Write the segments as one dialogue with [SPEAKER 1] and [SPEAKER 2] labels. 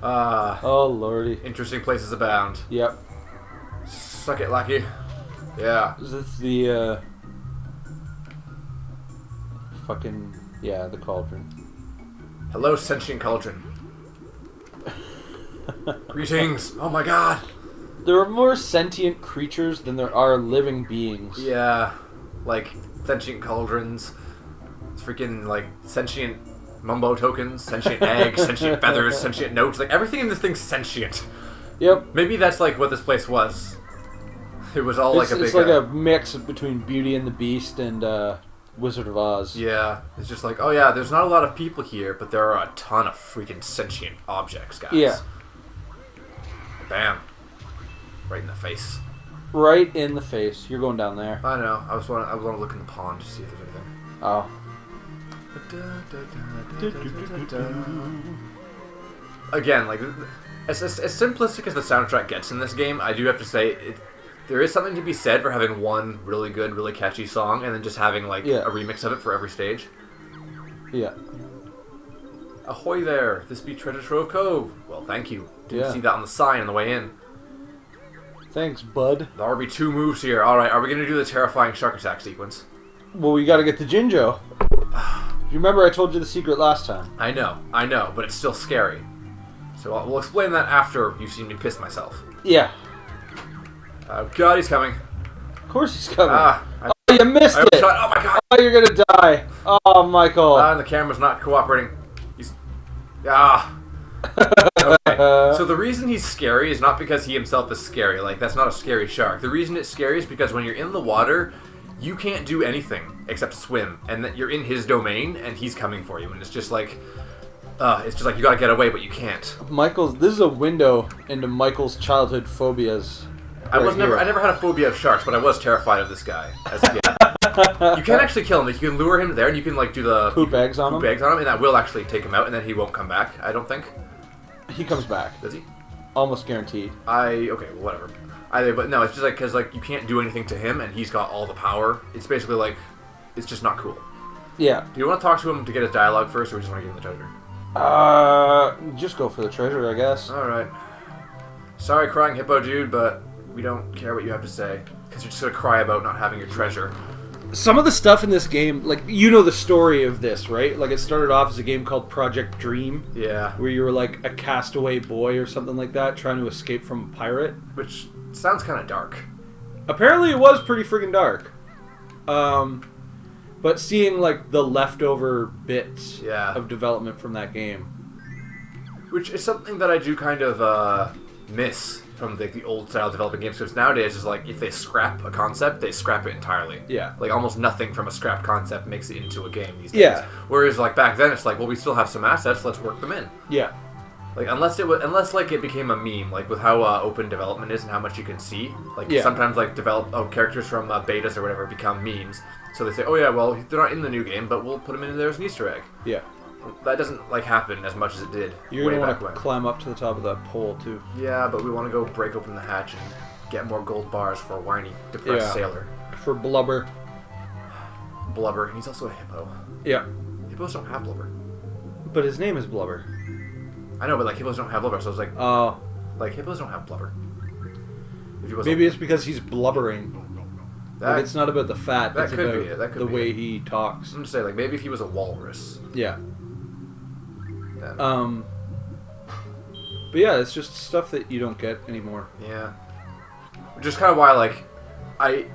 [SPEAKER 1] Oh, lordy.
[SPEAKER 2] Interesting places abound.
[SPEAKER 1] Yep.
[SPEAKER 2] Suck it, Lackey. Yeah.
[SPEAKER 1] Is this the, fucking... Yeah, the cauldron.
[SPEAKER 2] Hello, sentient cauldron. Greetings. Oh my god.
[SPEAKER 1] There are more sentient creatures than there are living beings.
[SPEAKER 2] Yeah. Like, sentient cauldrons. Freaking, like, sentient mumbo tokens, sentient eggs, sentient feathers, sentient notes. Like, everything in this thing's sentient.
[SPEAKER 1] Yep.
[SPEAKER 2] Maybe that's, like, what this place was. It was all, like, a big...
[SPEAKER 1] It's like a mix between Beauty and the Beast and, Wizard of Oz.
[SPEAKER 2] Yeah. It's just like, oh yeah, there's not a lot of people here, but there are a ton of freaking sentient objects, guys.
[SPEAKER 1] Yeah.
[SPEAKER 2] Bam. Right in the face.
[SPEAKER 1] Right in the face. You're going down there.
[SPEAKER 2] I know. I want to look in the pond to see if there's anything.
[SPEAKER 1] Oh.
[SPEAKER 2] Again, like, as simplistic as the soundtrack gets in this game, I do have to say, there is something to be said for having one really good, really catchy song, and then just having, like, a remix of it for every stage.
[SPEAKER 1] Yeah.
[SPEAKER 2] Ahoy there, this be Treasure Trove Cove. Well, thank you. Didn't see that on the sign on the way in.
[SPEAKER 1] Thanks, bud.
[SPEAKER 2] There'll be 2 moves here. Alright, are we going to do the terrifying shark attack sequence?
[SPEAKER 1] Well, we gotta get the Jinjo. You remember I told you the secret last time?
[SPEAKER 2] I know, but it's still scary. So we'll explain that after you've seen me piss myself.
[SPEAKER 1] Yeah.
[SPEAKER 2] Oh god, he's coming.
[SPEAKER 1] Of course he's coming.
[SPEAKER 2] Oh,
[SPEAKER 1] you missed it!
[SPEAKER 2] Shot. Oh my god!
[SPEAKER 1] Oh, you're gonna die. Oh, Michael.
[SPEAKER 2] And the camera's not cooperating. He's... Okay. So the reason he's scary is not because he himself is scary. Like, that's not a scary shark. The reason it's scary is because when you're in the water, you can't do anything except swim, and that you're in his domain, and he's coming for you, and it's just like you gotta get away, but you can't.
[SPEAKER 1] This is a window into Michael's childhood phobias.
[SPEAKER 2] I never had a phobia of sharks, but I was terrified of this guy as a kid. You can actually kill him. You can lure him there, and you can like do the
[SPEAKER 1] poop eggs on him,
[SPEAKER 2] and that will actually take him out, and then he won't come back. I don't think.
[SPEAKER 1] He comes back.
[SPEAKER 2] Does he?
[SPEAKER 1] Almost guaranteed.
[SPEAKER 2] Okay, well, whatever. But no, it's just like because like you can't do anything to him, and he's got all the power. It's basically like it's just not cool.
[SPEAKER 1] Yeah.
[SPEAKER 2] Do you want to talk to him to get his dialogue first, or we just want to give him the treasure?
[SPEAKER 1] Just go for the treasure, I guess.
[SPEAKER 2] All right. Sorry, crying hippo dude, but we don't care what you have to say because you're just gonna cry about not having your treasure.
[SPEAKER 1] Some of the stuff in this game, like, you know the story of this, right? Like, it started off as a game called Project Dream.
[SPEAKER 2] Yeah. Where
[SPEAKER 1] you were, like, a castaway boy or something like that, trying to escape from a pirate.
[SPEAKER 2] Which sounds kind of dark.
[SPEAKER 1] Apparently it was pretty friggin' dark. But seeing, like, the leftover bits of development from that game.
[SPEAKER 2] Which is something that I do kind of, miss from the old style developing games, because nowadays is like if they scrap a concept, they scrap it entirely.
[SPEAKER 1] Yeah.
[SPEAKER 2] Like almost nothing from a scrapped concept makes it into a game these days.
[SPEAKER 1] Yeah.
[SPEAKER 2] Whereas like back then it's like, well, we still have some assets, let's work them in.
[SPEAKER 1] Yeah.
[SPEAKER 2] Like unless like it became a meme, like with how open development is and how much you can see. Like sometimes like characters from betas or whatever become memes. So they say, oh yeah, well they're not in the new game, but we'll put them in there as an Easter egg.
[SPEAKER 1] Yeah.
[SPEAKER 2] That doesn't like happen as much as it did.
[SPEAKER 1] You're gonna want to climb up to the top of that pole too.
[SPEAKER 2] Yeah, but we want to go break open the hatch and get more gold bars for a whiny, depressed sailor.
[SPEAKER 1] For Blubber.
[SPEAKER 2] Blubber, and he's also a hippo.
[SPEAKER 1] Yeah.
[SPEAKER 2] Hippos don't have blubber. But his name is Blubber. I know, but like hippos don't have blubber, so it's like, like hippos don't have blubber.
[SPEAKER 1] Maybe it's because he's blubbering. Like, it's not about the fat.
[SPEAKER 2] That
[SPEAKER 1] it's
[SPEAKER 2] could
[SPEAKER 1] about
[SPEAKER 2] be it. That could
[SPEAKER 1] the
[SPEAKER 2] be
[SPEAKER 1] way
[SPEAKER 2] it.
[SPEAKER 1] he talks.
[SPEAKER 2] I'm just saying, like maybe if he was a walrus.
[SPEAKER 1] Yeah. But yeah, it's just stuff that you don't get anymore.
[SPEAKER 2] Yeah. Which is kind of why, like, I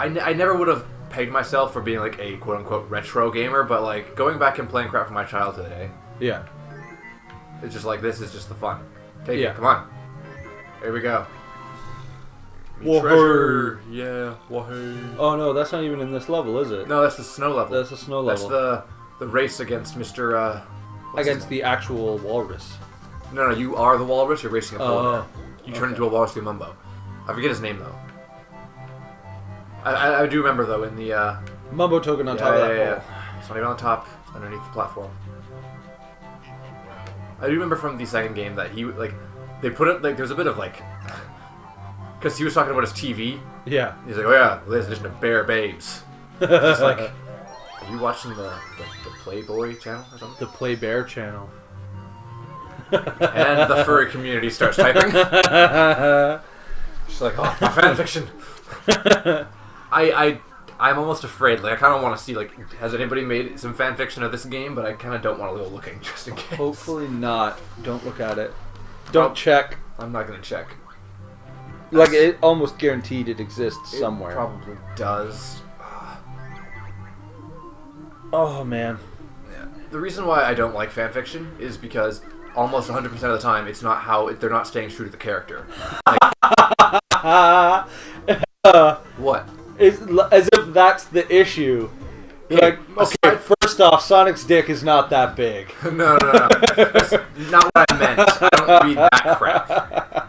[SPEAKER 2] never would have pegged myself for being like a quote unquote retro gamer, but like going back and playing crap from my childhood,
[SPEAKER 1] Yeah.
[SPEAKER 2] It's just like this is just the fun. Take it, come on. Here we go. Treasure. Yeah. Wahoo.
[SPEAKER 1] Oh no, that's not even in this level, is it?
[SPEAKER 2] No, that's the snow level.
[SPEAKER 1] That's the snow level.
[SPEAKER 2] That's the race against Mr.
[SPEAKER 1] Against the actual walrus.
[SPEAKER 2] No, you are the walrus. You're racing a polar. You turn
[SPEAKER 1] okay.
[SPEAKER 2] into a walrus through Mumbo. I forget his name though. I do remember though in the
[SPEAKER 1] Mumbo token on top of that pole.
[SPEAKER 2] It's not even on top, underneath the platform. I do remember from the second game that he they put it there's a bit of because he was talking about his TV.
[SPEAKER 1] Yeah.
[SPEAKER 2] He's like, oh yeah, there's an edition of Bear Babes. Just like, are you watching the Playboy channel or something?
[SPEAKER 1] The Play Bear channel.
[SPEAKER 2] And the furry community starts typing. She's like, oh, my fanfiction. I'm almost afraid. Like, I kind of want to see, like, has anybody made some fanfiction of this game? But I kind of don't want to go looking, just in case.
[SPEAKER 1] Hopefully not. Don't look at it. Don't check.
[SPEAKER 2] I'm not going to check.
[SPEAKER 1] Like, it almost guaranteed it exists somewhere.
[SPEAKER 2] It probably does.
[SPEAKER 1] Oh, man.
[SPEAKER 2] Yeah. The reason why I don't like fanfiction is because almost 100% of the time, it's not how... They're not staying true to the character. Like, what?
[SPEAKER 1] It's as if that's the issue. You're like, okay, first off, Sonic's dick is not that big.
[SPEAKER 2] No. That's not what I meant. I don't read that crap.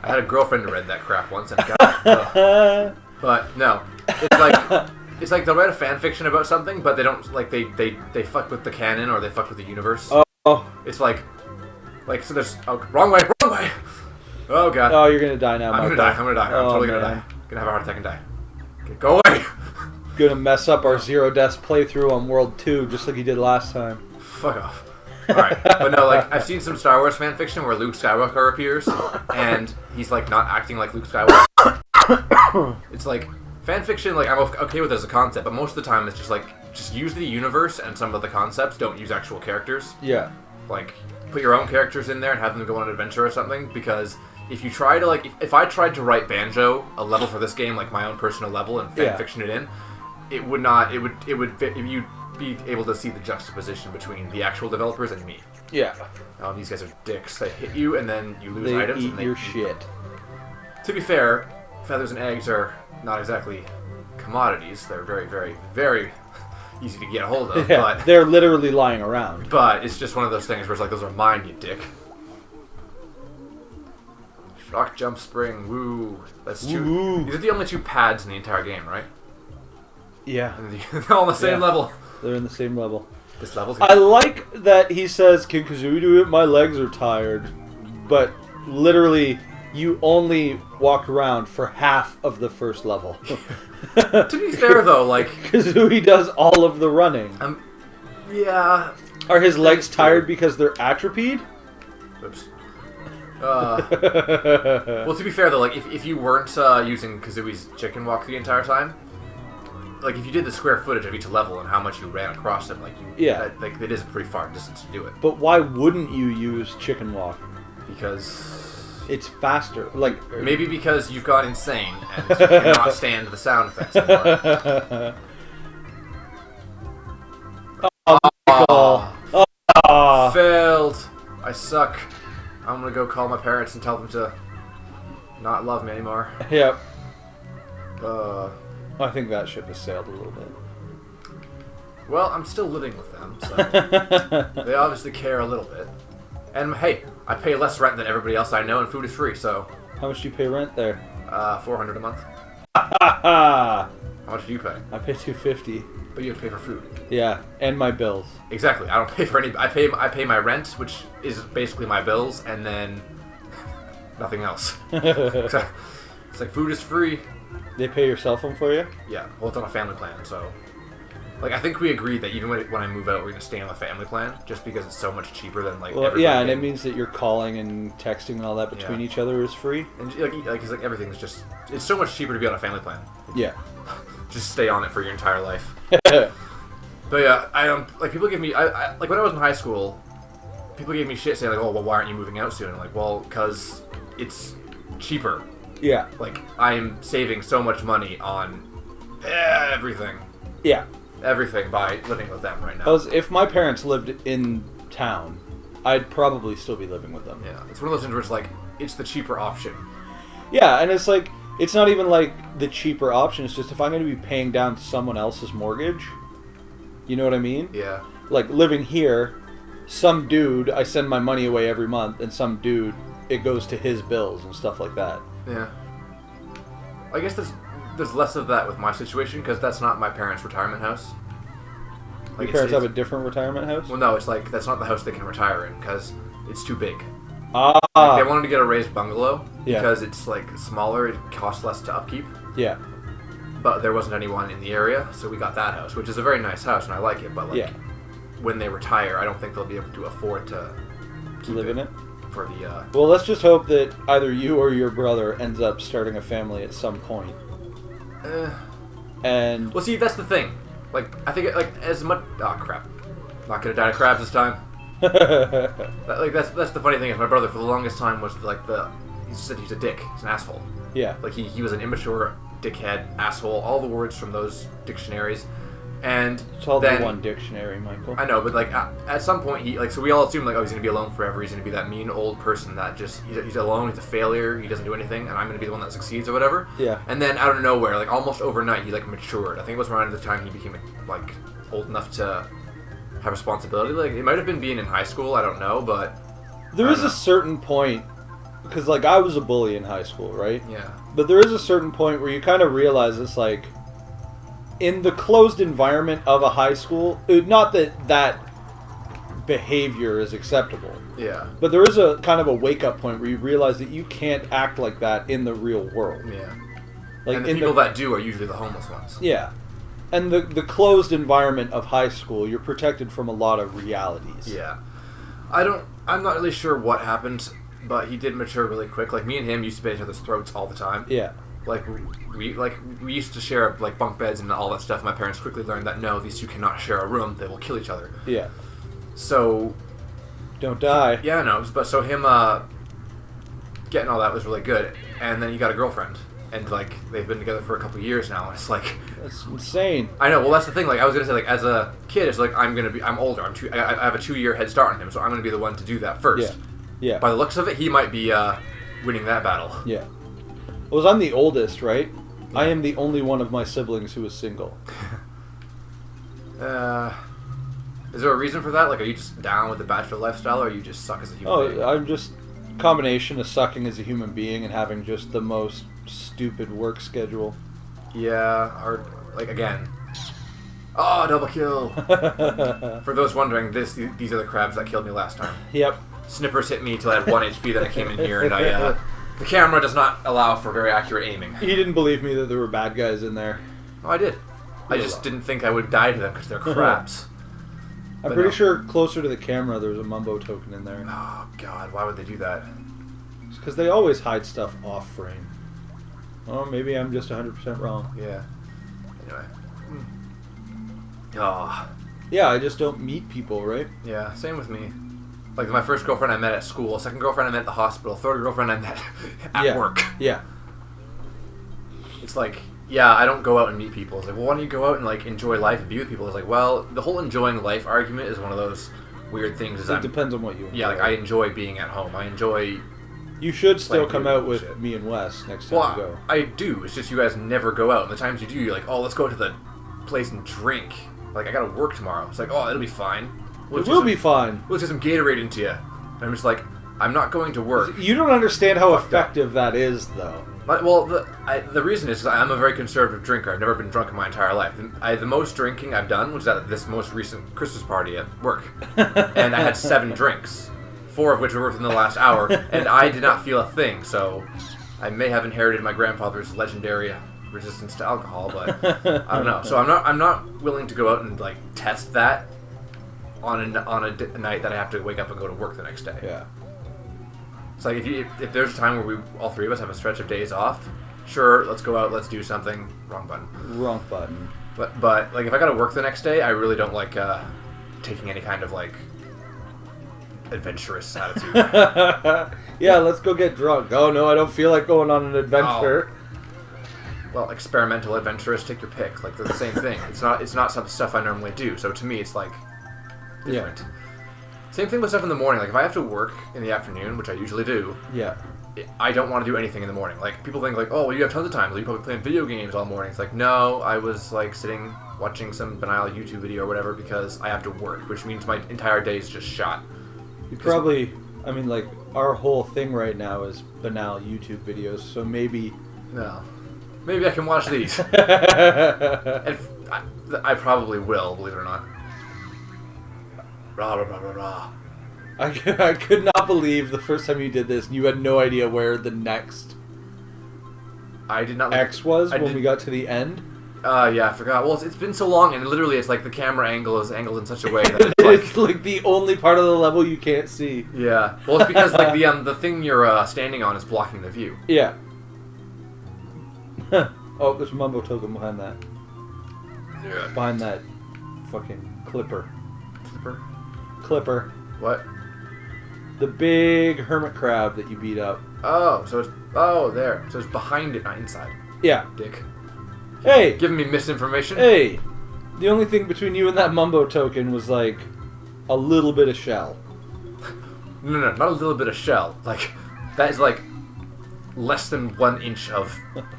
[SPEAKER 2] I had a girlfriend who read that crap once, and God. But no, it's like they'll write a fan fiction about something, but they don't like they fuck with the canon or they fuck with the universe.
[SPEAKER 1] Oh.
[SPEAKER 2] It's like so there's wrong way. Oh God.
[SPEAKER 1] Oh, you're gonna die now.
[SPEAKER 2] I'm gonna die. I'm totally gonna die. Gonna have a heart attack and die. Okay, go away.
[SPEAKER 1] Gonna mess up our Zero Deaths playthrough on World 2 just like you did last time.
[SPEAKER 2] Fuck off. Alright, but no, like, I've seen some Star Wars fanfiction where Luke Skywalker appears, and he's, like, not acting like Luke Skywalker. It's like, fanfiction, like, I'm okay with as a concept, but most of the time it's just, like, just use the universe and some of the concepts, don't use actual characters.
[SPEAKER 1] Yeah.
[SPEAKER 2] Like, put your own characters in there and have them go on an adventure or something, because if you try to, like, if I tried to write Banjo, a level for this game, like, my own personal level, and fanfiction it in, it would not. It would fit. If you'd be able to see the juxtaposition between the actual developers and me.
[SPEAKER 1] Yeah.
[SPEAKER 2] Oh, these guys are dicks. They hit you and then you lose items.
[SPEAKER 1] Eat your shit.
[SPEAKER 2] To be fair, feathers and eggs are not exactly commodities. They're very, very, very easy to get a hold of.
[SPEAKER 1] Yeah,
[SPEAKER 2] but
[SPEAKER 1] they're literally lying around.
[SPEAKER 2] But it's just one of those things where it's like, those are mine, you dick. Shock, jump, spring, woo. That's two.
[SPEAKER 1] Woo.
[SPEAKER 2] These are the only two pads in the entire game, right?
[SPEAKER 1] Yeah.
[SPEAKER 2] They're all on the same level.
[SPEAKER 1] They're in the same level.
[SPEAKER 2] This level's
[SPEAKER 1] I like that he says, "Can Kazooie do it? My legs are tired." But literally, you only walked around for half of the first level.
[SPEAKER 2] To be fair, though, like...
[SPEAKER 1] Kazooie does all of the running.
[SPEAKER 2] Yeah.
[SPEAKER 1] Are his legs tired because they're atrophied?
[SPEAKER 2] Oops. Well, to be fair, though, like, if you weren't using Kazooie's chicken walk the entire time, like, if you did the square footage of each level and how much you ran across them, like, like, it is a pretty far distance to do it.
[SPEAKER 1] But why wouldn't you use chicken walk?
[SPEAKER 2] Because
[SPEAKER 1] it's faster. Like,
[SPEAKER 2] maybe because you've gone insane and you cannot stand the sound effects anymore. Failed. I suck. I'm gonna go call my parents and tell them to not love me anymore.
[SPEAKER 1] Yep. I think that ship has sailed a little bit.
[SPEAKER 2] Well, I'm still living with them, so they obviously care a little bit. And hey, I pay less rent than everybody else I know, and food is free. So
[SPEAKER 1] how much do you pay rent there?
[SPEAKER 2] $400 a month.
[SPEAKER 1] How
[SPEAKER 2] much do you pay?
[SPEAKER 1] I pay $250.
[SPEAKER 2] But you have to pay for food.
[SPEAKER 1] Yeah, and my bills.
[SPEAKER 2] Exactly. I don't pay for any. I pay my rent, which is basically my bills, and then nothing else. It's like food is free.
[SPEAKER 1] They pay your cell phone for you?
[SPEAKER 2] Yeah. Well, it's on a family plan, so like I think we agreed that even when I move out, we're gonna stay on the family plan, just because it's so much cheaper than like.
[SPEAKER 1] Well, yeah, and it means that you're calling and texting and all that between each other is free.
[SPEAKER 2] And it's like everything's just it's so much cheaper to be on a family plan.
[SPEAKER 1] Yeah.
[SPEAKER 2] Just stay on it for your entire life. But yeah, I like people give me I like when I was in high school, people gave me shit saying like, oh well, why aren't you moving out soon? I'm like, well, because it's cheaper.
[SPEAKER 1] Yeah.
[SPEAKER 2] Like I'm saving so much money on everything.
[SPEAKER 1] Yeah.
[SPEAKER 2] Everything by living with them right now.
[SPEAKER 1] If my parents lived in town, I'd probably still be living with them.
[SPEAKER 2] Yeah, it's one of those things where it's like it's the cheaper option.
[SPEAKER 1] Yeah, and it's like it's not even like the cheaper option. It's just if I'm going to be paying down someone else's mortgage, you know what I mean?
[SPEAKER 2] Yeah.
[SPEAKER 1] Like living here, some dude, I send my money away every month, and some dude, it goes to his bills and stuff like that.
[SPEAKER 2] Yeah. I guess there's less of that with my situation because that's not my parents' retirement house.
[SPEAKER 1] Like your parents have a different retirement house?
[SPEAKER 2] Well, no, it's like that's not the house they can retire in because it's too big.
[SPEAKER 1] Ah.
[SPEAKER 2] Like, they wanted to get a raised bungalow because
[SPEAKER 1] Yeah.
[SPEAKER 2] it's like smaller, it costs less to upkeep.
[SPEAKER 1] Yeah.
[SPEAKER 2] But there wasn't anyone in the area, so we got that house, which is a very nice house and I like it. But like,
[SPEAKER 1] Yeah.
[SPEAKER 2] when they retire, I don't think they'll be able to afford to
[SPEAKER 1] live in it.
[SPEAKER 2] for the.
[SPEAKER 1] Well, let's just hope that either you or your brother ends up starting a family at some point. And
[SPEAKER 2] well, see, that's the thing. Like, I think like as much. Oh crap! Not gonna die of crabs this time. Like that's the funny thing is my brother for the longest time was like he said he's a dick. He's an asshole.
[SPEAKER 1] Yeah.
[SPEAKER 2] Like he was an immature dickhead, asshole. All the words from those dictionaries. And
[SPEAKER 1] it's all
[SPEAKER 2] then,
[SPEAKER 1] the one dictionary, Michael.
[SPEAKER 2] I know, but like at some point, so we all assume like, oh, he's gonna be alone forever. He's gonna be that mean old person that just he's alone. He's a failure. He doesn't do anything, and I'm gonna be the one that succeeds or whatever.
[SPEAKER 1] Yeah.
[SPEAKER 2] And then out of nowhere, like almost overnight, he like matured. I think it was around the time he became like old enough to have responsibility. Like it might have been being in high school. I don't know, but
[SPEAKER 1] there is a certain point because like I was a bully in high school, right?
[SPEAKER 2] Yeah.
[SPEAKER 1] But there is a certain point where you kind of realize it's like. In the closed environment of a high school, not that behavior is acceptable.
[SPEAKER 2] Yeah.
[SPEAKER 1] But there is a kind of a wake-up point where you realize that you can't act like that in the real world.
[SPEAKER 2] Yeah.
[SPEAKER 1] Like
[SPEAKER 2] and the people that do are usually the homeless ones.
[SPEAKER 1] Yeah. And the closed environment of high school, you're protected from a lot of realities.
[SPEAKER 2] Yeah. I'm not really sure what happened, but he did mature really quick. Like, me and him used to bite each other's throats all the time.
[SPEAKER 1] Yeah.
[SPEAKER 2] Like we used to share like bunk beds and all that stuff. My parents quickly learned that no, these two cannot share a room; they will kill each other.
[SPEAKER 1] Yeah.
[SPEAKER 2] So,
[SPEAKER 1] don't die.
[SPEAKER 2] Yeah, no. But so him getting all that was really good, and then he got a girlfriend, and like they've been together for a couple of years now. And it's like
[SPEAKER 1] that's insane.
[SPEAKER 2] I know. Well, that's the thing. Like I was gonna say, like as a kid, it's like I'm older. I have a 2-year head start on him, so I'm gonna be the one to do that first.
[SPEAKER 1] Yeah.
[SPEAKER 2] By the looks of it, he might be winning that battle.
[SPEAKER 1] Yeah. Well, I'm the oldest, right? Yeah. I am the only one of my siblings who is single.
[SPEAKER 2] Is there a reason for that? Like, are you just down with the bachelor lifestyle, or you just suck as a human being?
[SPEAKER 1] I'm just combination of sucking as a human being and having just the most stupid work schedule.
[SPEAKER 2] Yeah, or like again. Oh, double kill! For those wondering, these are the crabs that killed me last time.
[SPEAKER 1] Yep.
[SPEAKER 2] Snippers hit me till I had 1 HP. Then I came in here and the camera does not allow for very accurate aiming.
[SPEAKER 1] He didn't believe me that there were bad guys in there.
[SPEAKER 2] Oh, I did. I just didn't think I would die to them because they're crabs.
[SPEAKER 1] I'm pretty sure closer to the camera there was a mumbo token in there.
[SPEAKER 2] Oh, God. Why would they do that?
[SPEAKER 1] It's because they always hide stuff off frame. Oh, maybe I'm just 100% wrong.
[SPEAKER 2] Yeah. Anyway. Oh.
[SPEAKER 1] Yeah, I just don't meet people, right?
[SPEAKER 2] Yeah, same with me. Like, my first girlfriend I met at school, second girlfriend I met at the hospital, third girlfriend I met at work.
[SPEAKER 1] Yeah.
[SPEAKER 2] It's like, yeah, I don't go out and meet people. It's like, well, why don't you go out and, like, enjoy life and be with people? It's like, well, the whole enjoying life argument is one of those weird things.
[SPEAKER 1] It depends on what you enjoy.
[SPEAKER 2] Yeah, like, I enjoy being at home. I enjoy...
[SPEAKER 1] You should still come out with me and Wes next time you go.
[SPEAKER 2] I do. It's just you guys never go out. And the times you do, you're like, oh, let's go to the place and drink. Like, I gotta work tomorrow. It's like, oh, it'll be fine.
[SPEAKER 1] It will be fine.
[SPEAKER 2] We'll get some Gatorade into you. And I'm just like, I'm not going to work.
[SPEAKER 1] You don't understand how effective that is, though.
[SPEAKER 2] Well, the reason is I'm a very conservative drinker. I've never been drunk in my entire life. The most drinking I've done was at this most recent Christmas party at work. And I had 7 drinks, 4 of which were within the last hour, and I did not feel a thing. So I may have inherited my grandfather's legendary resistance to alcohol, but I don't know. So I'm not willing to go out and like test that on a night that I have to wake up and go to work the next day.
[SPEAKER 1] Yeah.
[SPEAKER 2] It's like if there's a time where we all 3 of us have a stretch of days off, sure, let's go out, let's do something. Wrong button.
[SPEAKER 1] Wrong button.
[SPEAKER 2] But like if I got to work the next day, I really don't like taking any kind of like adventurous attitude.
[SPEAKER 1] Yeah, let's go get drunk. Oh no, I don't feel like going on an adventure.
[SPEAKER 2] Oh. Well, experimental, adventurous, take your pick. Like they're the same thing. It's not some stuff I normally do. So to me, it's like different. Yeah. Same thing with stuff in the morning. Like if I have to work in the afternoon, which I usually do.
[SPEAKER 1] Yeah.
[SPEAKER 2] I don't want to do anything in the morning. Like people think like, oh, well, you have tons of time. Like, you probably playing video games all morning. It's like, no, I was like sitting watching some banal YouTube video or whatever because I have to work, which means my entire day is just shot.
[SPEAKER 1] You probably, I mean, like our whole thing right now is banal YouTube videos. So maybe.
[SPEAKER 2] No. Maybe I can watch these. And I probably will, believe it or not. Rah, rah, rah, rah, rah.
[SPEAKER 1] I could not believe the first time you did this and you had no idea where the next
[SPEAKER 2] I did not
[SPEAKER 1] X was when we got to the end.
[SPEAKER 2] Yeah, I forgot. Well, it's been so long, and literally, it's like the camera angle is angled in such a way that it's like,
[SPEAKER 1] it's like the only part of the level you can't see.
[SPEAKER 2] yeah. Well, it's because like the thing you're standing on is blocking the view.
[SPEAKER 1] Yeah. Oh, there's a Mumbo token behind that.
[SPEAKER 2] Yeah.
[SPEAKER 1] Behind that fucking clipper.
[SPEAKER 2] Clipper?
[SPEAKER 1] Clipper.
[SPEAKER 2] What?
[SPEAKER 1] The big hermit crab that you beat up.
[SPEAKER 2] Oh, so it's there. So it's behind it, not inside.
[SPEAKER 1] Yeah.
[SPEAKER 2] Dick.
[SPEAKER 1] Hey!
[SPEAKER 2] Giving me misinformation.
[SPEAKER 1] Hey! The only thing between you and that Mumbo token was like a little bit of shell.
[SPEAKER 2] No, not a little bit of shell. Like that is like less than 1 inch of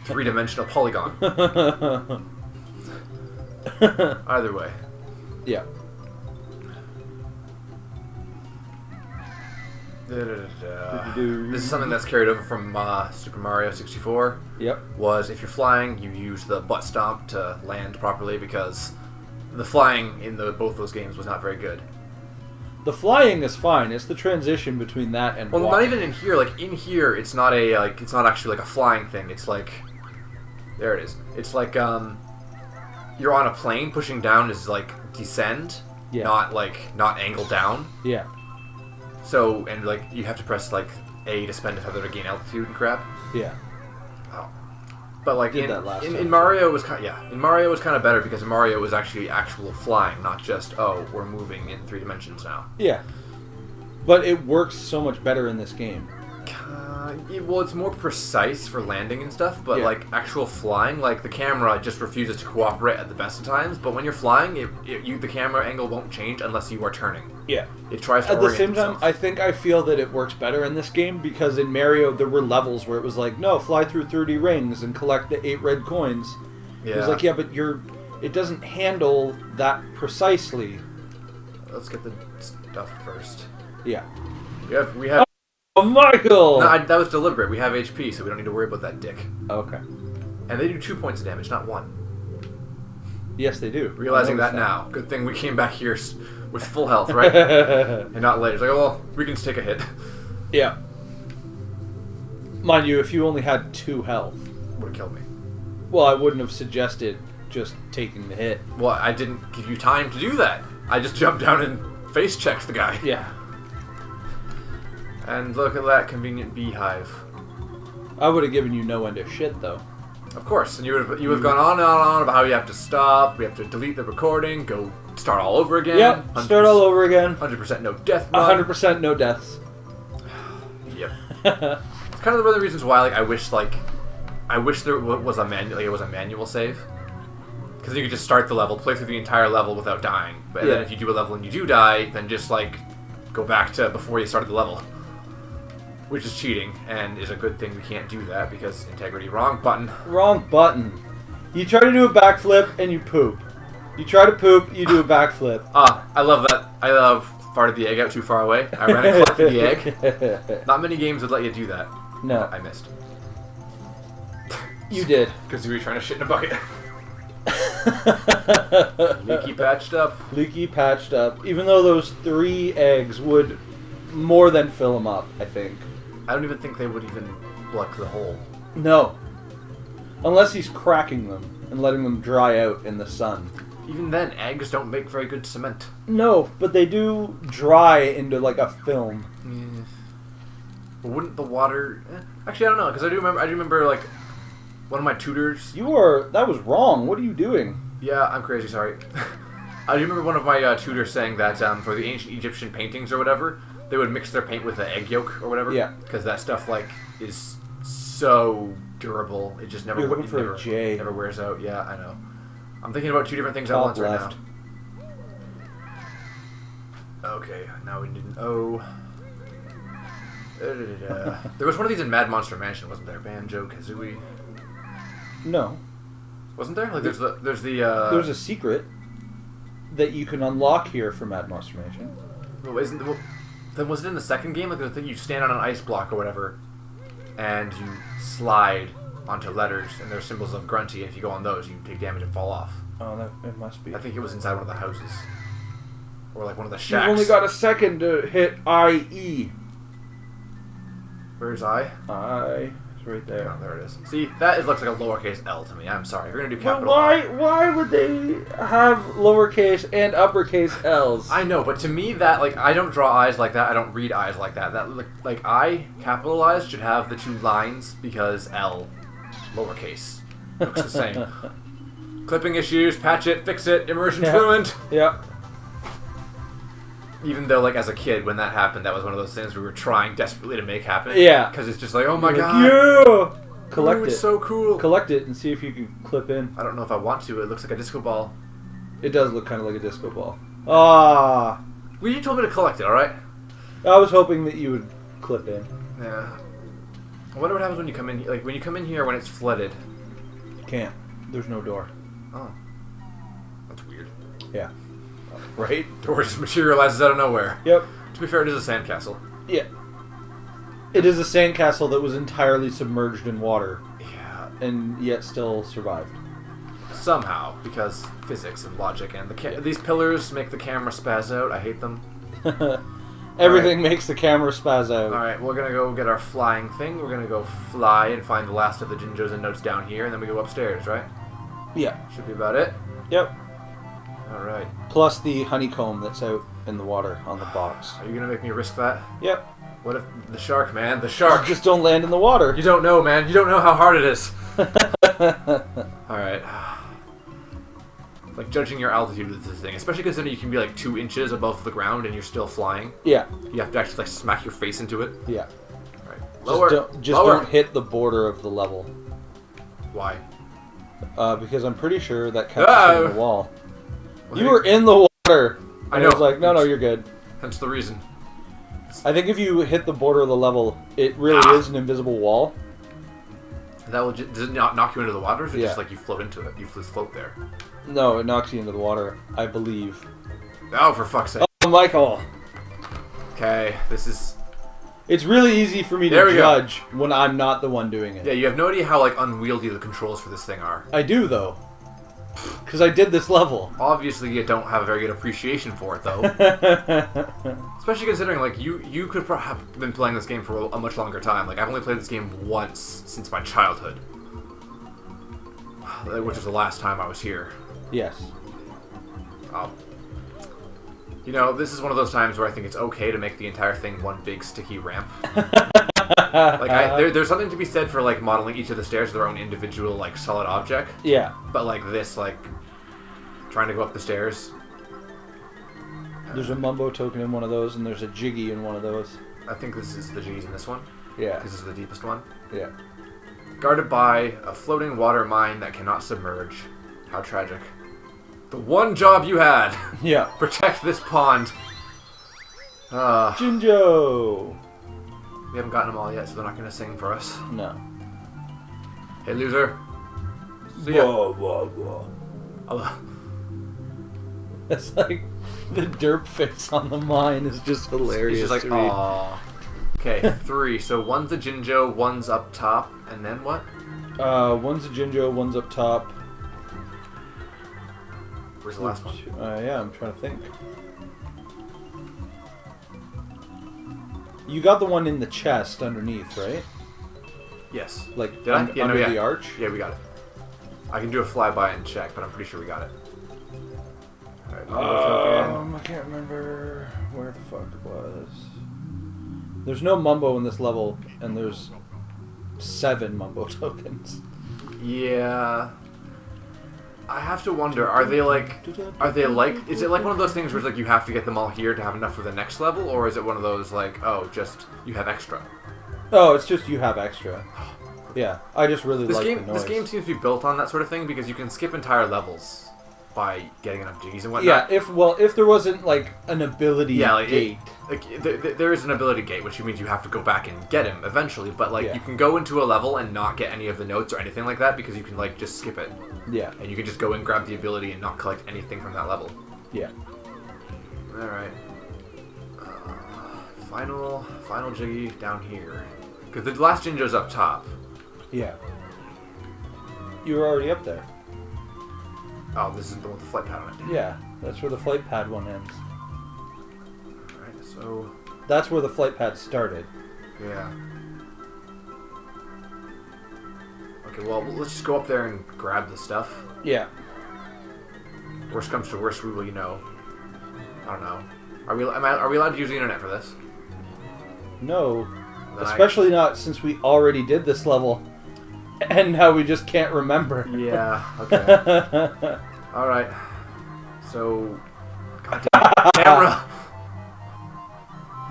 [SPEAKER 2] 3-dimensional polygon. Either way.
[SPEAKER 1] Yeah.
[SPEAKER 2] This is something that's carried over from Super Mario 64.
[SPEAKER 1] Yep.
[SPEAKER 2] Was if you're flying, you use the butt stomp to land properly because the flying in both those games was not very good.
[SPEAKER 1] The flying is fine. It's the transition between that and
[SPEAKER 2] well,
[SPEAKER 1] walking.
[SPEAKER 2] not even in here. Like in here, it's not it's not actually like a flying thing. It's like there it is. It's like you're on a plane. Pushing down is like descend,
[SPEAKER 1] Yeah.
[SPEAKER 2] not angle down.
[SPEAKER 1] Yeah.
[SPEAKER 2] So, and like you have to press like A to spend a feather to gain altitude and crap.
[SPEAKER 1] Yeah.
[SPEAKER 2] Oh. But like
[SPEAKER 1] Did that last
[SPEAKER 2] in
[SPEAKER 1] time.
[SPEAKER 2] Mario it was kind in Mario it was kind of better because in Mario it was actually actual flying, not just we're moving in 3 dimensions now.
[SPEAKER 1] Yeah. But it works so much better in this game.
[SPEAKER 2] Well, it's more precise for landing and stuff, but
[SPEAKER 1] Yeah.
[SPEAKER 2] like actual flying, like the camera just refuses to cooperate at the best of times. But when you're flying, the camera angle won't change unless you are turning.
[SPEAKER 1] Yeah.
[SPEAKER 2] It tries to
[SPEAKER 1] At the
[SPEAKER 2] orient
[SPEAKER 1] same time,
[SPEAKER 2] itself.
[SPEAKER 1] I feel that it works better in this game because in Mario there were levels where it was like, no, fly through 30 rings and collect the 8 red coins.
[SPEAKER 2] Yeah.
[SPEAKER 1] It was like, yeah, but it doesn't handle that precisely.
[SPEAKER 2] Let's get the stuff first.
[SPEAKER 1] Yeah.
[SPEAKER 2] We have.
[SPEAKER 1] Oh, Michael!
[SPEAKER 2] No, that was deliberate. We have HP, so we don't need to worry about that dick.
[SPEAKER 1] Okay.
[SPEAKER 2] And they do 2 points of damage, not 1.
[SPEAKER 1] Yes, they do.
[SPEAKER 2] Realizing that now. Good thing we came back here with full health, right? And not later. It's like, oh, well, we can just take a hit.
[SPEAKER 1] Yeah. Mind you, if you only had 2 health,
[SPEAKER 2] Would have killed me.
[SPEAKER 1] well, I wouldn't have suggested just taking the hit.
[SPEAKER 2] Well, I didn't give you time to do that. I just jumped down and face checked the guy.
[SPEAKER 1] Yeah.
[SPEAKER 2] And look at that convenient beehive.
[SPEAKER 1] I would have given you no end of shit, though.
[SPEAKER 2] Of course, and you would have gone on and on about how you have to stop, we have to delete the recording, go start all over again.
[SPEAKER 1] Yep, start all over again.
[SPEAKER 2] 100% no death mod.
[SPEAKER 1] 100% no deaths.
[SPEAKER 2] Yep. It's kind of one of the reasons why, like, I wish there was a manual save. Because you could just start the level, play through the entire level without dying. But then if you do a level and you do die, then just, like, go back to before you started the level. Which is cheating, and is a good thing we can't do that, because integrity. Wrong button.
[SPEAKER 1] Wrong button. You try to do a backflip, and you poop. You try to poop, you do a backflip.
[SPEAKER 2] I love that. I love farted the egg out too far away. I ran and collected the egg. Not many games would let you do that.
[SPEAKER 1] No.
[SPEAKER 2] I missed.
[SPEAKER 1] You did.
[SPEAKER 2] Because you were trying to shit in a bucket. Leaky patched up.
[SPEAKER 1] Leaky patched up. Even though those 3 eggs would more than fill them up, I think.
[SPEAKER 2] I don't even think they would even block the hole.
[SPEAKER 1] No. Unless he's cracking them and letting them dry out in the sun.
[SPEAKER 2] Even then, eggs don't make very good cement.
[SPEAKER 1] No, but they do dry into like a film.
[SPEAKER 2] But wouldn't the water... Actually, I don't know, because I do remember, like, one of my tutors...
[SPEAKER 1] That was wrong. What are you doing?
[SPEAKER 2] Yeah, I'm crazy, sorry. I do remember one of my tutors saying that for the ancient Egyptian paintings or whatever, they would mix their paint with the egg yolk or whatever.
[SPEAKER 1] Yeah.
[SPEAKER 2] Because that stuff, like, is so durable. It just never,
[SPEAKER 1] You're looking for a J.
[SPEAKER 2] never wears out. Yeah, I know. I'm thinking about 2 different things at
[SPEAKER 1] Top
[SPEAKER 2] once
[SPEAKER 1] left.
[SPEAKER 2] right now. Okay, now we need an O. There was one of these in Mad Monster Mansion, wasn't there? Banjo Kazooie.
[SPEAKER 1] No.
[SPEAKER 2] Wasn't there? Like, there's the
[SPEAKER 1] There's a secret that you can unlock here for Mad Monster Mansion.
[SPEAKER 2] Well, then was it in the second game? Like the thing you stand on an ice block or whatever, and you slide onto letters, and there's symbols of Grunty. And if you go on those, you take damage and fall off.
[SPEAKER 1] Oh, it must be.
[SPEAKER 2] I think it was inside one of the houses, or like one of the shacks.
[SPEAKER 1] You've only got a second to hit IE.
[SPEAKER 2] Where's I?
[SPEAKER 1] I It's right there.
[SPEAKER 2] Oh, there it is. See, that looks like a lowercase L to me. I'm sorry. If you're gonna do
[SPEAKER 1] But
[SPEAKER 2] capital.
[SPEAKER 1] why would they have lowercase and uppercase L's?
[SPEAKER 2] I know, but to me that like I don't draw eyes like that. I don't read eyes like that. That like I capitalized should have the 2 lines because L lowercase looks the same. Clipping issues, patch it, fix it, immersion's ruined.
[SPEAKER 1] Yep.
[SPEAKER 2] Even though, like, as a kid, when that happened, that was one of those things we were trying desperately to make happen.
[SPEAKER 1] Yeah.
[SPEAKER 2] Because it's just like, oh my
[SPEAKER 1] You're
[SPEAKER 2] god.
[SPEAKER 1] Yeah! Collect
[SPEAKER 2] Ooh,
[SPEAKER 1] it.
[SPEAKER 2] It's so cool.
[SPEAKER 1] Collect it and see if you can clip in.
[SPEAKER 2] I don't know if I want to. It looks like a disco ball.
[SPEAKER 1] It does look kind of like a disco ball. Ah.
[SPEAKER 2] Well, you told me to collect it, alright?
[SPEAKER 1] I was hoping that you would clip in.
[SPEAKER 2] Yeah. I wonder what happens when you come in. Like, when you come in here when it's flooded.
[SPEAKER 1] Can't. There's no door.
[SPEAKER 2] Oh. That's weird.
[SPEAKER 1] Yeah. Right?
[SPEAKER 2] Door just materializes out of nowhere.
[SPEAKER 1] Yep.
[SPEAKER 2] To be fair, it is a sandcastle.
[SPEAKER 1] Yeah. It is a sandcastle that was entirely submerged in water.
[SPEAKER 2] Yeah.
[SPEAKER 1] And yet still survived.
[SPEAKER 2] Somehow, because physics and logic, and these pillars make the camera spaz out. I hate them.
[SPEAKER 1] Everything makes the camera spaz out.
[SPEAKER 2] Alright, we're gonna go get our flying thing. We're gonna go fly and find the last of the Jinjos and notes down here, and then we go upstairs, right?
[SPEAKER 1] Yeah.
[SPEAKER 2] Should be about it.
[SPEAKER 1] Yep.
[SPEAKER 2] Alright.
[SPEAKER 1] Plus the honeycomb that's out in the water on the box.
[SPEAKER 2] Are you gonna make me risk that?
[SPEAKER 1] Yep.
[SPEAKER 2] What if the shark, man? The shark!
[SPEAKER 1] Just don't land in the water.
[SPEAKER 2] You don't know, man. You don't know how hard it is. Alright. Like, judging your altitude with this thing, especially considering you can be like 2 inches above the ground and you're still flying.
[SPEAKER 1] Yeah.
[SPEAKER 2] You have to actually like smack your face into it.
[SPEAKER 1] Yeah.
[SPEAKER 2] Alright. Lower.
[SPEAKER 1] Just
[SPEAKER 2] Lower.
[SPEAKER 1] don't hit the border of the level.
[SPEAKER 2] Why?
[SPEAKER 1] Because I'm pretty sure that counts as in the wall.
[SPEAKER 2] Well,
[SPEAKER 1] You were in the water.
[SPEAKER 2] I
[SPEAKER 1] And
[SPEAKER 2] know.
[SPEAKER 1] I was like, no, you're good.
[SPEAKER 2] Hence the reason.
[SPEAKER 1] I think if you hit the border of the level, it really is an invisible wall.
[SPEAKER 2] That will does it not knock you into the water, or is it
[SPEAKER 1] Yeah.
[SPEAKER 2] just like you float into it? You just float there.
[SPEAKER 1] No, it knocks you into the water, I believe.
[SPEAKER 2] Oh, for fuck's sake.
[SPEAKER 1] Oh, Michael.
[SPEAKER 2] Okay, this is...
[SPEAKER 1] It's really easy for me
[SPEAKER 2] There
[SPEAKER 1] to
[SPEAKER 2] we go.
[SPEAKER 1] judge when I'm not the one doing it.
[SPEAKER 2] Yeah, you have no idea how like unwieldy the controls for this thing are.
[SPEAKER 1] I do, though. Because I did this level.
[SPEAKER 2] Obviously, you don't have a very good appreciation for it, though. Especially considering, like, you could have been playing this game for a much longer time. Like, I've only played this game once since my childhood. Which was the last time I was here.
[SPEAKER 1] Yes.
[SPEAKER 2] You know, this is one of those times where I think it's okay to make the entire thing one big sticky ramp. Like, there's something to be said for, like, modeling each of the stairs as their own individual, like, solid object.
[SPEAKER 1] Yeah.
[SPEAKER 2] But, like, this, like, trying to go up the stairs.
[SPEAKER 1] There's a Mumbo token in one of those, and there's a Jiggy in one of those.
[SPEAKER 2] I think this is the G's in this one.
[SPEAKER 1] Yeah.
[SPEAKER 2] This is the deepest one.
[SPEAKER 1] Yeah.
[SPEAKER 2] Guarded by a floating water mine that cannot submerge. How tragic. The one job you had!
[SPEAKER 1] Yeah.
[SPEAKER 2] Protect this pond.
[SPEAKER 1] Jinjo!
[SPEAKER 2] We haven't gotten them all yet, so they're not going to sing for us.
[SPEAKER 1] No.
[SPEAKER 2] Hey, loser. See ya.
[SPEAKER 1] Whoa, whoa, whoa.
[SPEAKER 2] Oh,
[SPEAKER 1] It's like the derp face on the mine is just hilarious.
[SPEAKER 2] he's just like,
[SPEAKER 1] to me.
[SPEAKER 2] aww. Okay, 3. So one's a Jinjo, one's up top, and then what?
[SPEAKER 1] One's a Jinjo, one's up top.
[SPEAKER 2] Where's the last one?
[SPEAKER 1] Yeah, I'm trying to think. You got the one in the chest underneath, right?
[SPEAKER 2] Yes.
[SPEAKER 1] Like
[SPEAKER 2] Did I? Yeah,
[SPEAKER 1] under
[SPEAKER 2] no, yeah.
[SPEAKER 1] the arch?
[SPEAKER 2] Yeah, we got it. I can do a flyby and check, but I'm pretty sure we got it. Alright,
[SPEAKER 1] I can't remember where the fuck it was. There's no Mumbo in this level, and there's 7 Mumbo tokens.
[SPEAKER 2] Yeah. I have to wonder, is it like one of those things where it's like you have to get them all here to have enough for the next level, or is it one of those like, oh, just, you have extra?
[SPEAKER 1] Oh, it's just you have extra. Yeah, I just really like the noise.
[SPEAKER 2] This game seems to be built on that sort of thing, because you can skip entire levels by getting enough G's and whatnot.
[SPEAKER 1] Yeah, if there wasn't like an ability gate.
[SPEAKER 2] There is an ability gate, which means you have to go back and get him eventually, but like you can go into a level and not get any of the notes or anything like that because you can like just skip it.
[SPEAKER 1] Yeah.
[SPEAKER 2] And you can just go and grab the ability and not collect anything from that level.
[SPEAKER 1] Yeah.
[SPEAKER 2] Alright. Final Jiggy down here. Because the last Jinjo's up top.
[SPEAKER 1] Yeah. You were already up there.
[SPEAKER 2] Oh, this is the one with the flight pad on it.
[SPEAKER 1] Yeah, that's where the flight pad one ends.
[SPEAKER 2] Alright, so...
[SPEAKER 1] That's where the flight pad started.
[SPEAKER 2] Yeah. Okay, well, let's just go up there and grab the stuff.
[SPEAKER 1] Yeah.
[SPEAKER 2] Worst comes to worst, we will, you know. I don't know. Are we allowed to use the internet for this?
[SPEAKER 1] No.
[SPEAKER 2] Then
[SPEAKER 1] Especially not since we already did this level. And now we just can't remember.
[SPEAKER 2] Yeah, okay. Alright. So... Goddamn camera!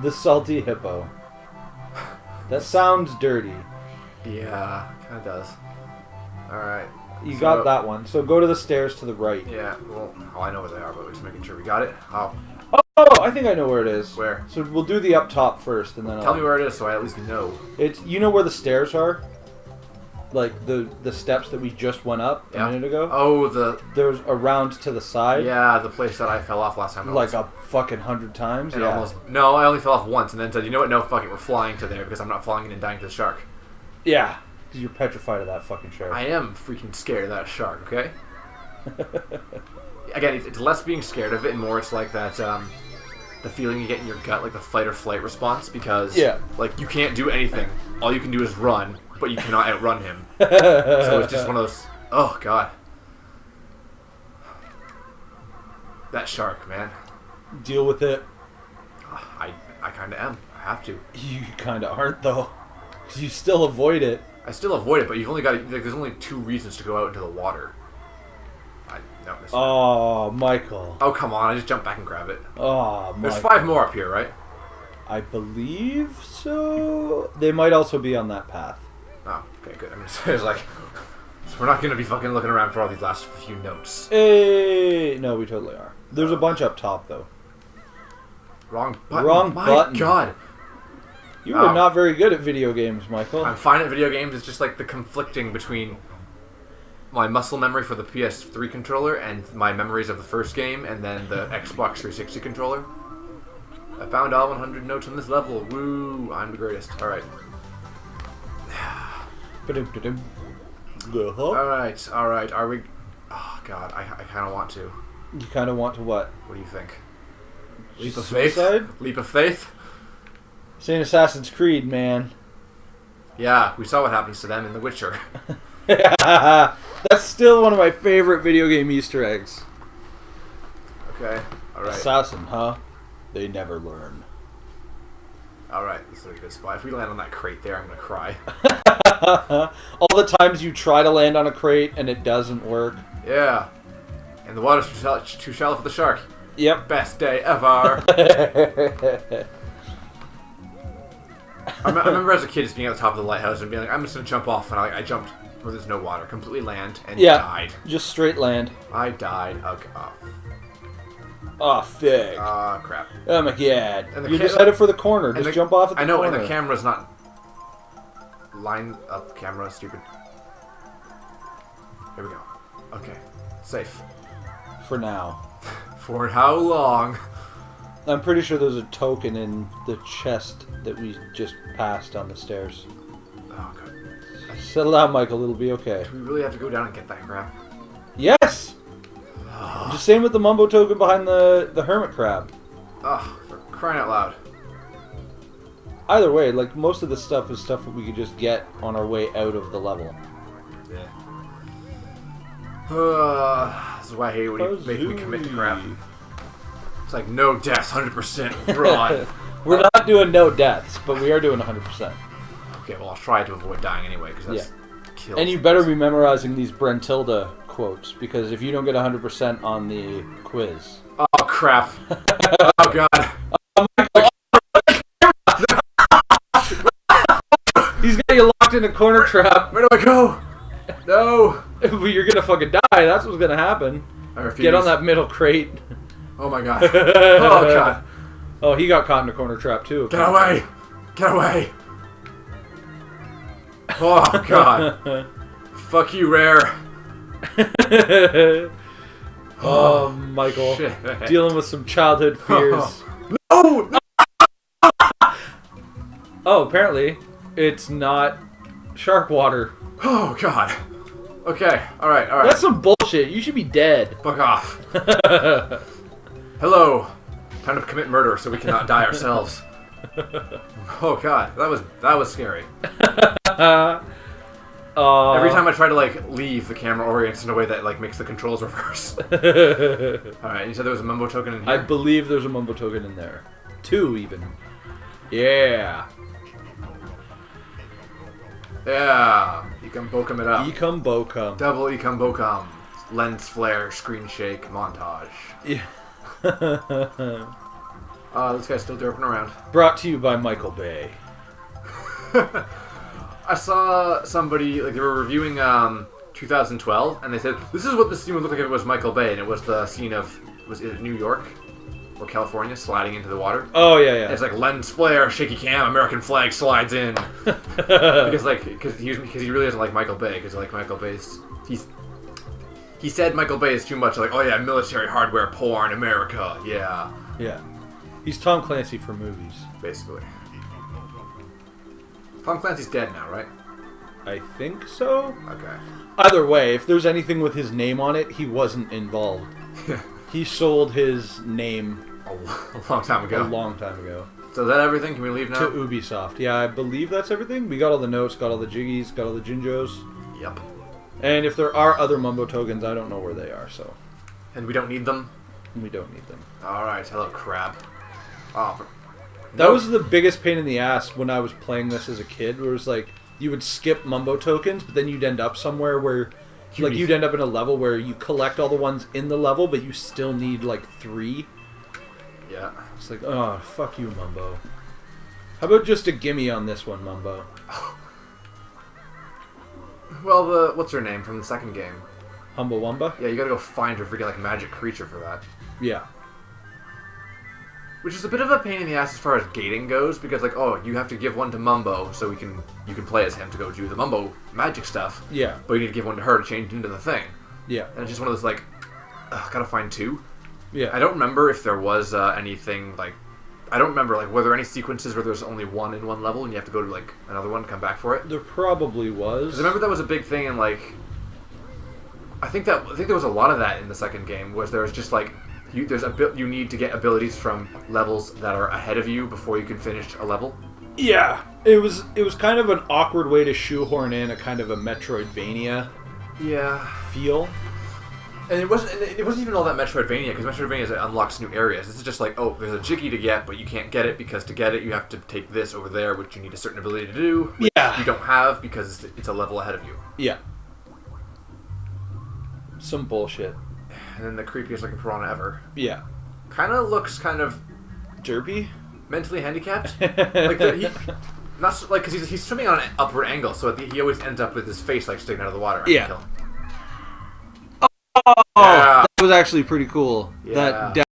[SPEAKER 1] The salty hippo. That sounds dirty.
[SPEAKER 2] Yeah, kinda does. Alright.
[SPEAKER 1] You got that one. So go to the stairs to the right.
[SPEAKER 2] Yeah, well, I know where they are, but we're just making sure we got it. Oh.
[SPEAKER 1] Oh, I think I know where it is.
[SPEAKER 2] Where?
[SPEAKER 1] So we'll do the up top first, and then
[SPEAKER 2] Tell me where it is so I at least know.
[SPEAKER 1] It's, you know where the stairs are? Like the steps that we just went up a minute ago?
[SPEAKER 2] Oh,
[SPEAKER 1] there's a round to the side.
[SPEAKER 2] Yeah, the place that I fell off last time.
[SPEAKER 1] Like a fucking 100 times?
[SPEAKER 2] And
[SPEAKER 1] yeah.
[SPEAKER 2] almost... No, I only fell off once, and then said, you know what, no, fuck it, we're flying to there, because I'm not falling in and dying to the shark.
[SPEAKER 1] Yeah, because you're petrified of that fucking shark.
[SPEAKER 2] I am freaking scared of that shark, okay? Again, it's less being scared of it, and more it's like that, the feeling you get in your gut, like the fight or flight response, because, like, you can't do anything. All you can do is run, but you cannot outrun him. So it's just one of those... Oh, God. That shark, man.
[SPEAKER 1] Deal with it.
[SPEAKER 2] I kind of am. I have to.
[SPEAKER 1] You kind of aren't, though. Because you still avoid it.
[SPEAKER 2] I still avoid it, but you've only got... Like, there's only 2 reasons to go out into the water.
[SPEAKER 1] Oh, Michael.
[SPEAKER 2] Oh, come on. I just jump back and grab it.
[SPEAKER 1] Oh, Michael.
[SPEAKER 2] There's 5 more up here, right?
[SPEAKER 1] I believe so. They might also be on that path.
[SPEAKER 2] Oh, okay, good. I mean, it's like... So we're not going to be fucking looking around for all these last few notes.
[SPEAKER 1] Hey! No, we totally are. There's a bunch up top, though.
[SPEAKER 2] Wrong button.
[SPEAKER 1] Wrong button.
[SPEAKER 2] My God.
[SPEAKER 1] You are not very good at video games, Michael.
[SPEAKER 2] I'm fine at video games. It's just like the conflicting between my muscle memory for the PS3 controller and my memories of the first game and then the Xbox 360 controller. I found all 100 notes on this level. Woo! I'm the greatest. Alright. Alright. Are we... Oh, God. I kind of want to.
[SPEAKER 1] You kind of want to what?
[SPEAKER 2] What do you think?
[SPEAKER 1] Leap of faith?
[SPEAKER 2] Leap of faith?
[SPEAKER 1] Saying Assassin's Creed, man.
[SPEAKER 2] Yeah, we saw what happens to them in The Witcher.
[SPEAKER 1] That's still one of my favorite video game Easter eggs.
[SPEAKER 2] Okay, alright.
[SPEAKER 1] Assassin, huh? They never learn.
[SPEAKER 2] Alright, this is a good spot. If we land on that crate there, I'm gonna cry.
[SPEAKER 1] All the times you try to land on a crate and it doesn't work.
[SPEAKER 2] Yeah. And the water's too shallow for the shark.
[SPEAKER 1] Yep.
[SPEAKER 2] Best day ever. I remember as a kid just being at the top of the lighthouse and being like, I'm just gonna jump off, and I jumped where there's no water, completely land, and died.
[SPEAKER 1] Just straight land.
[SPEAKER 2] I died. Okay.
[SPEAKER 1] Oh, fig.
[SPEAKER 2] Ah, crap.
[SPEAKER 1] Oh my God. You're just headed for the corner. Just jump off at the corner.
[SPEAKER 2] I know, and the camera's not lined up. Camera, stupid. Here we go. Okay. Safe.
[SPEAKER 1] For now.
[SPEAKER 2] For how long?
[SPEAKER 1] I'm pretty sure there's a token in the chest that we just passed on the stairs.
[SPEAKER 2] Oh, God.
[SPEAKER 1] Settle down, Michael. It'll be okay.
[SPEAKER 2] Do we really have to go down and get that crap?
[SPEAKER 1] Yes! Just same with the Mumbo token behind the hermit crab.
[SPEAKER 2] Ugh, for crying out loud.
[SPEAKER 1] Either way, like, most of the stuff is stuff that we could just get on our way out of the level.
[SPEAKER 2] Yeah. This is why I hate when you make me commit to crap. It's like, no deaths, 100%. We're on.
[SPEAKER 1] We're not doing no deaths, but we are doing 100%.
[SPEAKER 2] Okay, well, I'll try to avoid dying anyway, because that's kills.
[SPEAKER 1] And you better be memorizing these Brentilda quotes, because if you don't get 100% on the quiz...
[SPEAKER 2] Oh, crap. Oh, God.
[SPEAKER 1] He's got you locked in a corner trap.
[SPEAKER 2] Where do I go? No.
[SPEAKER 1] You're gonna fucking die. That's what's gonna happen.
[SPEAKER 2] I refuse.
[SPEAKER 1] Get on that middle crate.
[SPEAKER 2] Oh, my God. Oh, God.
[SPEAKER 1] Oh, he got caught in a corner trap, too.
[SPEAKER 2] Get away. Get away. Oh, God. Fuck you, Rare.
[SPEAKER 1] Oh, Michael.
[SPEAKER 2] Shit.
[SPEAKER 1] Dealing with some childhood fears.
[SPEAKER 2] No!
[SPEAKER 1] Oh, apparently it's not shark water.
[SPEAKER 2] Oh, God. Okay, alright.
[SPEAKER 1] That's some bullshit. You should be dead.
[SPEAKER 2] Fuck off. Hello. Time to commit murder so we cannot die ourselves. Oh, God. That was scary. Every time I try to like leave, the camera orients in a way that like makes the controls reverse. Alright, you said there was a Mumbo token in here?
[SPEAKER 1] I believe there's a Mumbo token in there. 2 even. Yeah.
[SPEAKER 2] Yeah. Ecum Bokum it up.
[SPEAKER 1] Ecum Bokum.
[SPEAKER 2] Double Ecum Bokum. Lens flare, screen shake, montage.
[SPEAKER 1] Yeah.
[SPEAKER 2] This guy's still derping around.
[SPEAKER 1] Brought to you by Michael Bay.
[SPEAKER 2] I saw somebody, like, they were reviewing 2012, and they said, this is what the scene would look like if it was Michael Bay, and it was the scene of, was it New York? Or California, sliding into the water?
[SPEAKER 1] Oh, yeah, yeah.
[SPEAKER 2] And it's like, lens flare, shaky cam, American flag slides in. because he really doesn't like Michael Bay, because, like, Michael Bay's, he said Michael Bay is too much like, oh yeah, military hardware porn, America, yeah.
[SPEAKER 1] Yeah. He's Tom Clancy for movies.
[SPEAKER 2] Basically. Tom Clancy's dead now, right?
[SPEAKER 1] I think so.
[SPEAKER 2] Okay.
[SPEAKER 1] Either way, if there's anything with his name on it, he wasn't involved. He sold his name
[SPEAKER 2] a long time ago.
[SPEAKER 1] A long time ago.
[SPEAKER 2] So is that everything? Can we leave now?
[SPEAKER 1] To Ubisoft. Yeah, I believe that's everything. We got all the notes, got all the jiggies, got all the Jinjos.
[SPEAKER 2] Yep.
[SPEAKER 1] And if there are other Mumbo tokens, I don't know where they are, so...
[SPEAKER 2] And we don't need them?
[SPEAKER 1] We don't need them.
[SPEAKER 2] Alright, hello crab. Oh,
[SPEAKER 1] that was the biggest pain in the ass when I was playing this as a kid, where it was like, you would skip Mumbo tokens, but then you'd end up somewhere where... Like, you'd end up in a level where you collect all the ones in the level, but you still need, like, 3.
[SPEAKER 2] Yeah.
[SPEAKER 1] It's like, oh, fuck you, Mumbo. How about just a gimme on this one, Mumbo?
[SPEAKER 2] Well, what's her name from the second game?
[SPEAKER 1] Humbawamba?
[SPEAKER 2] Yeah, you gotta go find her freaking, like, magic creature for that.
[SPEAKER 1] Yeah.
[SPEAKER 2] Which is a bit of a pain in the ass as far as gating goes, because, like, oh, you have to give one to Mumbo so you can play as him to go do the Mumbo magic stuff.
[SPEAKER 1] Yeah.
[SPEAKER 2] But you need to give one to her to change into the thing.
[SPEAKER 1] Yeah.
[SPEAKER 2] And it's just one of those, like, gotta find 2.
[SPEAKER 1] Yeah.
[SPEAKER 2] I don't remember if there was anything, like, I don't remember, like, were there any sequences where there's only one in one level and you have to go to, like, another one, come back for it?
[SPEAKER 1] There probably was.
[SPEAKER 2] Because I remember that was a big thing in, like, I think there was a lot of that in the second game, was there was just, like, you need to get abilities from levels that are ahead of you before you can finish a level.
[SPEAKER 1] Yeah. It was kind of an awkward way to shoehorn in a kind of a Metroidvania feel.
[SPEAKER 2] And it wasn't even all that Metroidvania, because Metroidvania unlocks new areas. This is just like, oh, there's a Jiggy to get, but you can't get it, because to get it you have to take this over there, which you need a certain ability to do, which you don't have because it's a level ahead of you.
[SPEAKER 1] Yeah. Some bullshit.
[SPEAKER 2] And then the creepiest looking piranha ever.
[SPEAKER 1] Yeah.
[SPEAKER 2] Kind of looks kind of...
[SPEAKER 1] derpy?
[SPEAKER 2] Mentally handicapped? Because he's swimming on an upward angle, so he always ends up with his face, like, sticking out of the water.
[SPEAKER 1] Yeah. Oh! Yeah. That was actually pretty cool.
[SPEAKER 2] Yeah.
[SPEAKER 1] That